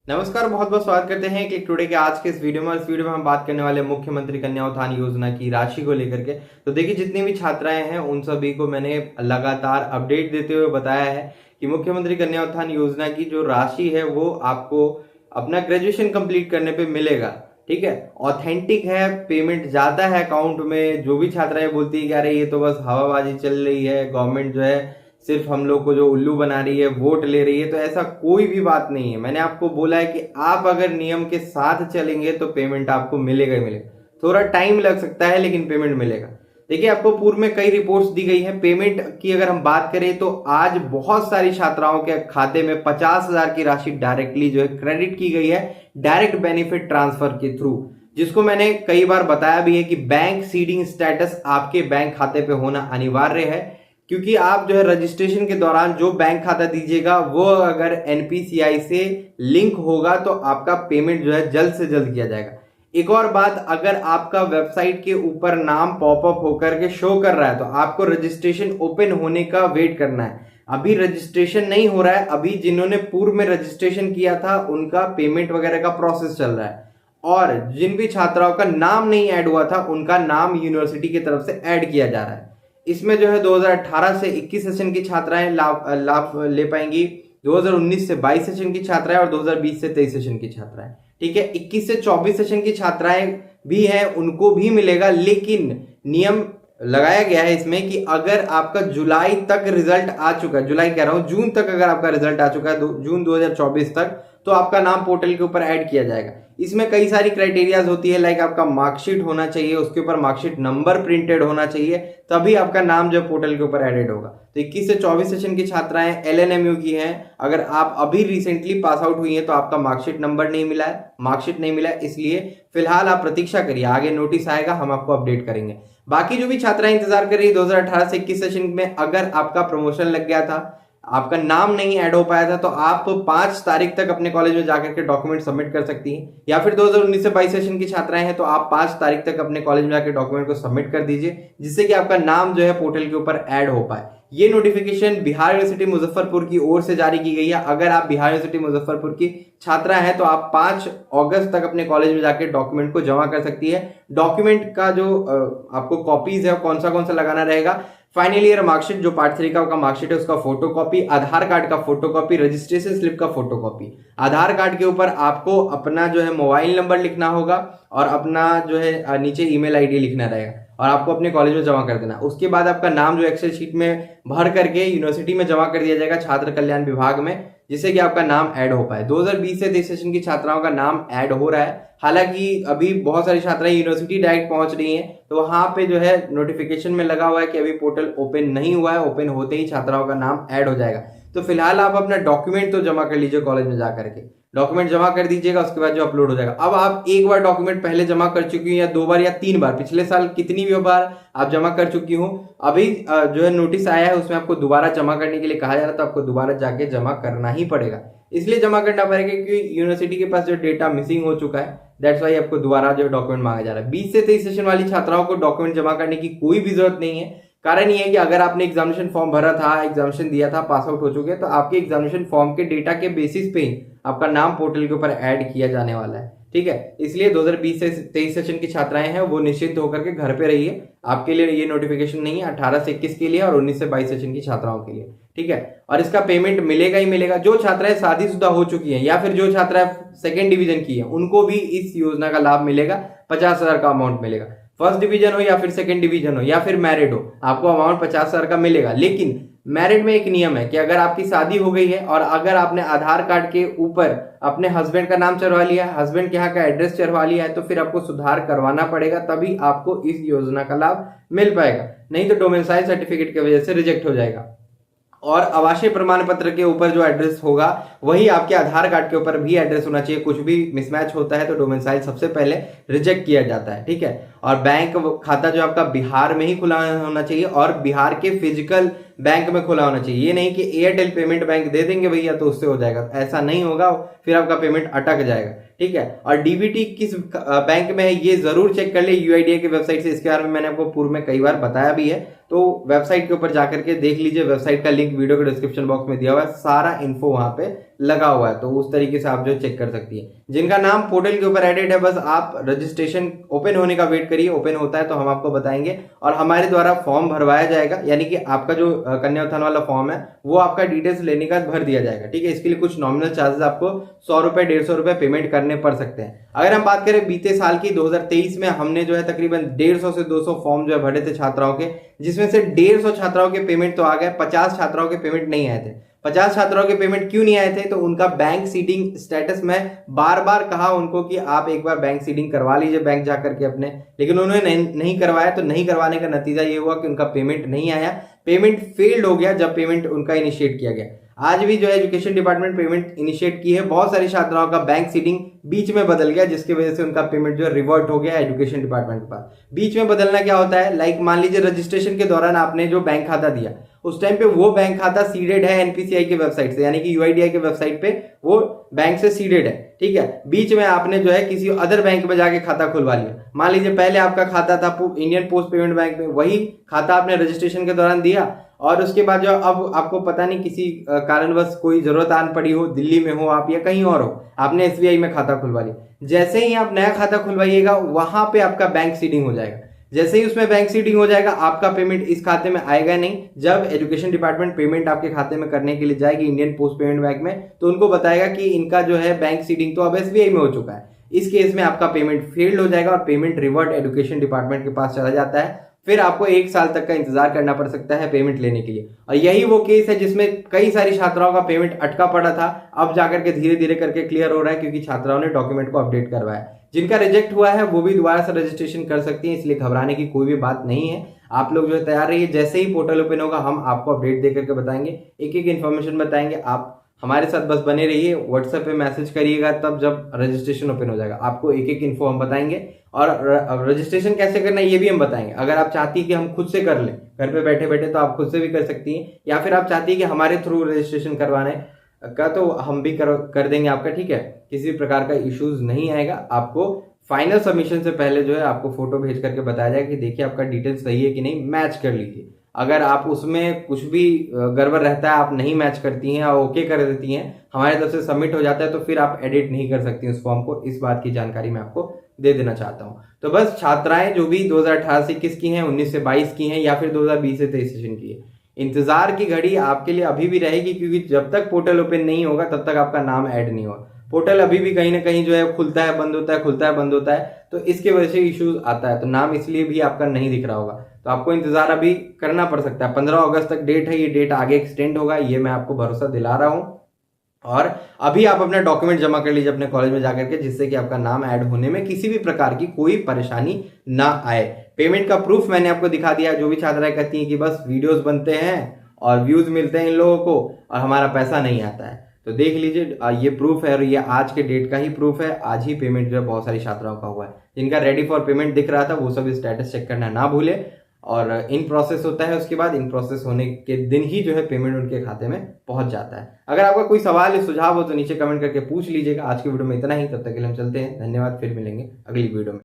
नमस्कार, बहुत बहुत स्वागत करते हैं क्लिक टुडे के आज के इस वीडियो में। इस वीडियो में हम बात करने वाले मुख्यमंत्री कन्या उत्थान योजना की राशि को लेकर के। तो देखिए, जितनी भी छात्राएं हैं उन सभी को मैंने लगातार अपडेट देते हुए बताया है कि मुख्यमंत्री कन्या उत्थान योजना की जो राशि है वो आपको अपना ग्रेजुएशन कंप्लीट करने पे मिलेगा। ठीक है, ऑथेंटिक है, पेमेंट जाता है अकाउंट में। जो भी छात्राएं बोलती है कि अरे ये तो बस हवाबाजी चल रही है, गवर्नमेंट जो है सिर्फ हम लोग को जो उल्लू बना रही है, वोट ले रही है, तो ऐसा कोई भी बात नहीं है। मैंने आपको बोला है कि आप अगर नियम के साथ चलेंगे तो पेमेंट आपको मिलेगा ही मिलेगा। थोड़ा टाइम लग सकता है लेकिन पेमेंट मिलेगा। देखिए, आपको पूर्व में कई रिपोर्ट्स दी गई हैं। पेमेंट की अगर हम बात करें तो आज बहुत सारी छात्राओं के खाते में 50,000 की राशि डायरेक्टली जो है क्रेडिट की गई है, डायरेक्ट बेनिफिट ट्रांसफर के थ्रू, जिसको मैंने कई बार बताया भी है कि बैंक सीडिंग स्टेटस आपके बैंक खाते पे होना अनिवार्य है। क्योंकि आप जो है रजिस्ट्रेशन के दौरान जो बैंक खाता दीजिएगा वो अगर एनपीसीआई से लिंक होगा तो आपका पेमेंट जो है जल्द से जल्द किया जाएगा। एक और बात, अगर आपका वेबसाइट के ऊपर नाम पॉपअप होकर के शो कर रहा है तो आपको रजिस्ट्रेशन ओपन होने का वेट करना है। अभी रजिस्ट्रेशन नहीं हो रहा है। अभी जिन्होंने पूर्व में रजिस्ट्रेशन किया था उनका पेमेंट वगैरह का प्रोसेस चल रहा है, और जिन भी छात्राओं का नाम नहीं ऐड हुआ था उनका नाम यूनिवर्सिटी की तरफ से ऐड किया जा रहा है। इसमें जो है 2018 से 21 सेशन की छात्राएं लाभ ले पाएंगी, 2019 से 22 सेशन की छात्राएं और 2020 से 23 सेशन की छात्राएं। ठीक है, 21 से 24 सेशन की छात्राएं भी हैं, उनको भी मिलेगा। लेकिन नियम लगाया गया है इसमें कि अगर आपका जुलाई तक रिजल्ट आ चुका है, जुलाई कह रहा हूं, जून तक अगर आपका रिजल्ट आ चुका है, जून 2024 तक, तो आपका नाम पोर्टल के ऊपर ऐड किया जाएगा। इसमें कई सारी क्राइटेरियाज होती है, लाइक आपका मार्कशीट होना चाहिए, उसके ऊपर मार्कशीट नंबर प्रिंटेड होना चाहिए, तभी आपका नाम जो पोर्टल के ऊपर एडेड होगा। तो 21 से 24 सेशन की छात्राएं एलएनएमयू की हैं, अगर आप अभी रिसेंटली पास आउट हुई हैं तो आपका मार्कशीट नंबर नहीं मिला है, मार्कशीट नहीं मिला है, इसलिए फिलहाल आप प्रतीक्षा करिए, आगे नोटिस आएगा, हम आपको अपडेट करेंगे। बाकी जो भी छात्राएं इंतजार कर रही है 2018 से 21 सेशन में, अगर आपका प्रमोशन लग गया था, आपका नाम नहीं ऐड हो पाया था, तो आप 5 तारीख तक अपने कॉलेज में जाकर के डॉक्यूमेंट सबमिट कर सकती हैं। या फिर 2019 से 22 सेशन की छात्राएं हैं तो आप 5 तारीख तक अपने कॉलेज में जाकर डॉक्यूमेंट को सबमिट कर दीजिए, जिससे कि आपका नाम जो है पोर्टल के ऊपर ऐड हो पाए। ये नोटिफिकेशन बिहार यूनिवर्सिटी मुजफ्फरपुर की ओर से जारी की गई है। अगर आप बिहार यूनिवर्सिटी मुजफ्फरपुर की छात्रा हैं तो आप 5 अगस्त तक अपने कॉलेज में जाकर डॉक्यूमेंट को जमा कर सकती है। डॉक्यूमेंट का जो आपको कॉपीज है कौन सा लगाना रहेगा, फाइनल ईयर मार्कशीट जो पार्ट 3 का मार्कशीट है उसका फोटोकॉपी, आधार कार्ड का फोटोकॉपी, रजिस्ट्रेशन स्लिप का फोटोकॉपी। आधार कार्ड के ऊपर आपको अपना जो है मोबाइल नंबर लिखना होगा और अपना जो है नीचे ईमेल आईडी लिखना रहेगा, और आपको अपने कॉलेज में जमा कर देना। उसके बाद आपका नाम जो एक्सेल शीट में भर करके यूनिवर्सिटी में जमा कर दिया जाएगा छात्र कल्याण विभाग में, जिससे कि आपका नाम ऐड हो पाए। 2020 से 23 सेशन की छात्राओं का नाम ऐड हो रहा है। हालांकि अभी बहुत सारी छात्राएं यूनिवर्सिटी डायरेक्ट पहुंच रही हैं, तो वहां पे जो है नोटिफिकेशन में लगा हुआ है कि अभी पोर्टल ओपन नहीं हुआ है, ओपन होते ही छात्राओं का नाम ऐड हो जाएगा। तो फिलहाल आप अपना डॉक्यूमेंट तो जमा कर लीजिए, कॉलेज में जाकर के डॉक्यूमेंट जमा कर दीजिएगा, उसके बाद जो अपलोड हो जाएगा। अब आप एक बार डॉक्यूमेंट पहले जमा कर चुकी हूँ या 2 बार या 3 बार, पिछले साल कितनी भी बार आप जमा कर चुकी हूँ, अभी जो है नोटिस आया है उसमें आपको दोबारा जमा करने के लिए कहा जा रहा है, तो आपको दोबारा जाके जमा करना ही पड़ेगा। इसलिए जमा करना पड़ेगा क्योंकि यूनिवर्सिटी के पास जो डेटा मिसिंग हो चुका है, दैट्स वाई आपको दोबारा जो डॉक्यूमेंट मांगा जा रहा है। 20 से 23 सेशन वाली छात्राओं को डॉक्यूमेंट जमा करने की कोई भी जरूरत नहीं है। कारण ये है कि अगर आपने एग्जामिनेशन फॉर्म भरा था, एग्जामिनेशन दिया था, पास आउट हो चुके हैं, तो आपके एग्जामिनेशन फॉर्म के डेटा के बेसिस पे ही आपका नाम पोर्टल के ऊपर ऐड किया जाने वाला है। ठीक है, इसलिए 2020 से 23 सेशन की छात्राएं हैं वो निश्चिंत होकर के घर पे रहिए। आपके लिए ये नोटिफिकेशन नहीं है, 18 से 21 के लिए और 19 से 22 सेशन की छात्राओं के लिए। ठीक है, और इसका पेमेंट मिलेगा ही मिलेगा। जो छात्राएं शादीशुदा हो चुकी हैं या फिर जो छात्राएं सेकेंड डिवीजन की हैं, उनको भी इस योजना का लाभ मिलेगा। 50,000 का अमाउंट मिलेगा। फर्स्ट डिवीजन हो या फिर सेकंड डिवीजन हो या फिर मैरिड हो, आपको अमाउंट 50,000 का मिलेगा। लेकिन मैरिड में एक नियम है कि अगर आपकी शादी हो गई है और अगर आपने आधार कार्ड के ऊपर अपने हस्बैंड का नाम चढ़वा लिया है, हस्बैंड के यहाँ का एड्रेस चढ़वा लिया है, तो फिर आपको सुधार करवाना पड़ेगा, तभी आपको इस योजना का लाभ मिल पाएगा। नहीं तो डोमिसाइल सर्टिफिकेट की वजह से रिजेक्ट हो जाएगा। और आवासीय प्रमाण पत्र के ऊपर जो एड्रेस होगा वही आपके आधार कार्ड के ऊपर भी एड्रेस होना चाहिए। कुछ भी मिसमैच होता है तो डोमिसाइल सबसे पहले रिजेक्ट किया जाता है। ठीक है, और बैंक खाता जो आपका बिहार में ही खुला होना चाहिए और बिहार के फिजिकल बैंक में खुला होना चाहिए। ये नहीं कि एयरटेल पेमेंट बैंक दे देंगे भैया तो उससे हो जाएगा, ऐसा नहीं होगा, फिर आपका पेमेंट अटक जाएगा, ठीक है। और डीबीटी किस बैंक में है ये जरूर चेक कर ले यूआईडीआई की वेबसाइट से। इसके बारे में मैंने आपको पूर्व में कई बार बताया भी है, तो वेबसाइट के ऊपर जाकर के देख लीजिए। वेबसाइट का लिंक वीडियो के डिस्क्रिप्शन बॉक्स में दिया हुआ है, सारा इन्फो वहां पे लगा हुआ है, तो उस तरीके से आप जो चेक कर सकती है। जिनका नाम पोर्टल के ऊपर एडेड है, बस आप रजिस्ट्रेशन ओपन होने का वेट करिए। ओपन होता है तो हम आपको बताएंगे और हमारे द्वारा फॉर्म भरवाया जाएगा, यानी कि आपका जो कन्या उत्थान वाला फॉर्म है वो आपका डिटेल्स लेने का भर दिया जाएगा, ठीक है। इसके लिए कुछ नॉमिनल चार्जेस आपको 100 रुपए 150 रुपए पेमेंट करने पड़ सकते हैं। अगर हम बात करें बीते साल की 2023 में हमने जो है तकरीबन 150 से 200 फॉर्म जो है भरे थे छात्राओं के, जिसमें से 150 छात्राओं के पेमेंट तो आ गए, 50 छात्राओं के पेमेंट नहीं आए थे। 50 छात्राओं के पेमेंट क्यों नहीं आए थे? तो उनका बैंक सीडिंग स्टेटस में बार बार कहा उनको कि आप एक बार बैंक सीडिंग करवा लीजिए बैंक जाकर के अपने, लेकिन उन्होंने नहीं करवाया। तो नहीं करवाने का नतीजा ये हुआ कि उनका पेमेंट नहीं आया, पेमेंट फेल्ड हो गया जब पेमेंट उनका इनिशिएट किया गया। आज भी जो है एजुकेशन डिपार्टमेंट पेमेंट इनिशिएट की है, बहुत सारी छात्राओं का बैंक सीडिंग बीच में बदल गया, जिसकी वजह से उनका पेमेंट जो है रिवर्ट हो गया एजुकेशन डिपार्टमेंट के पास। बीच में बदलना क्या होता है? लाइक मान लीजिए रजिस्ट्रेशन के दौरान आपने जो बैंक खाता दिया, उस टाइम पे वो बैंक खाता सीडेड है एनपीसीआई की वेबसाइट से, यानी कि यूआईडीआई की वेबसाइट पे वो बैंक से सीडेड है, ठीक है। बीच में आपने जो है किसी अदर बैंक में जाके खाता खुलवा लिया। मान लीजिए पहले आपका खाता था इंडियन पोस्ट पेमेंट बैंक में, वही खाता आपने रजिस्ट्रेशन के दौरान दिया और उसके बाद जो अब आपको पता नहीं किसी कारणवश कोई जरूरत आन पड़ी हो, दिल्ली में हो आप या कहीं और हो, आपने एसबीआई में खाता खुलवा लिया। जैसे ही आप नया खाता खुलवाइएगा वहां पे आपका बैंक सीडिंग हो जाएगा। जैसे ही उसमें बैंक सीडिंग हो जाएगा आपका पेमेंट इस खाते में आएगा नहीं। जब एजुकेशन डिपार्टमेंट पेमेंट आपके खाते में करने के लिए जाएगी इंडियन पोस्ट पेमेंट बैंक में, तो उनको बताएगा कि इनका जो है बैंक सीडिंग तो अब एसबीआई में हो चुका है। इस केस में आपका पेमेंट फेल्ड हो जाएगा और पेमेंट रिवर्ट एजुकेशन डिपार्टमेंट के पास चला जाता है। फिर आपको 1 साल तक का इंतजार करना पड़ सकता है पेमेंट लेने के लिए। और यही वो केस है जिसमें कई सारी छात्राओं का पेमेंट अटका पड़ा था, अब जाकर के धीरे धीरे करके क्लियर हो रहा है, क्योंकि छात्राओं ने डॉक्यूमेंट को अपडेट करवाया। जिनका रिजेक्ट हुआ है वो भी दोबारा से रजिस्ट्रेशन कर सकती हैं, इसलिए घबराने की कोई भी बात नहीं है। आप लोग जो है तैयार रहिए, जैसे ही पोर्टल ओपन होगा हम आपको अपडेट दे करके बताएंगे, एक एक इन्फॉर्मेशन बताएंगे। आप हमारे साथ बस बने रहिए, व्हाट्सएप पे मैसेज करिएगा, तब जब रजिस्ट्रेशन ओपन हो जाएगा आपको एक एक इन्फो हम बताएंगे। और रजिस्ट्रेशन कैसे करना है ये भी हम बताएंगे। अगर आप चाहती है कि हम खुद से कर लें घर पे बैठे बैठे, तो आप खुद से भी कर सकती हैं, या फिर आप चाहती है कि हमारे थ्रू रजिस्ट्रेशन करवाने का, तो हम भी कर देंगे आपका, ठीक है। किसी प्रकार का इश्यूज नहीं आएगा। आपको फाइनल सबमिशन से पहले जो है आपको फोटो भेज करके बताया जाएगा कि देखिए आपका डिटेल्स सही है कि नहीं, मैच कर लीजिए। अगर आप उसमें कुछ भी गड़बड़ रहता है, आप नहीं मैच करती हैं और ओके कर देती हैं, हमारे तरफ से सबमिट हो जाता है, तो फिर आप एडिट नहीं कर सकती उस फॉर्म को। इस बात की जानकारी मैं आपको दे देना चाहता हूं। तो बस छात्राएं जो भी 2018 से 21 की हैं, 19 से 22 की हैं, या फिर 2020 से 23 सेशन की है, इंतजार की घड़ी आपके लिए अभी भी रहेगी, क्योंकि जब तक पोर्टल ओपन नहीं होगा तब तक आपका नाम ऐड नहीं होगा। पोर्टल अभी भी कहीं ना कहीं जो है खुलता है बंद होता है, खुलता है बंद होता है, तो इसके वजह से इश्यूज आता है, तो नाम इसलिए भी आपका नहीं दिख रहा होगा। तो आपको इंतजार अभी करना पड़ सकता है। 15 अगस्त तक डेट है, ये डेट आगे एक्सटेंड होगा, ये मैं आपको भरोसा दिला रहा हूं। और अभी आप अपना डॉक्यूमेंट जमा कर लीजिए अपने कॉलेज में जाकर के, जिससे कि आपका नाम ऐड होने में किसी भी प्रकार की कोई परेशानी ना आए। पेमेंट का प्रूफ मैंने आपको दिखा दिया। जो भी छात्राएं कहती हैं कि बस वीडियोस बनते हैं और व्यूज मिलते हैं इन लोगों को और हमारा पैसा नहीं आता है, तो देख लीजिए ये प्रूफ है, और ये आज के डेट का ही प्रूफ है। आज ही पेमेंट जो है बहुत सारी छात्राओं का हुआ है। जिनका रेडी फॉर पेमेंट दिख रहा था वो सब स्टेटस चेक करना ना भूले। और इन प्रोसेस होता है, उसके बाद इन प्रोसेस होने के दिन ही जो है पेमेंट उनके खाते में पहुंच जाता है। अगर आपका कोई सवाल या सुझाव हो तो नीचे कमेंट करके पूछ लीजिएगा। आज की वीडियो में इतना ही, तब तक के लिए हम चलते हैं। धन्यवाद, फिर मिलेंगे अगली वीडियो में।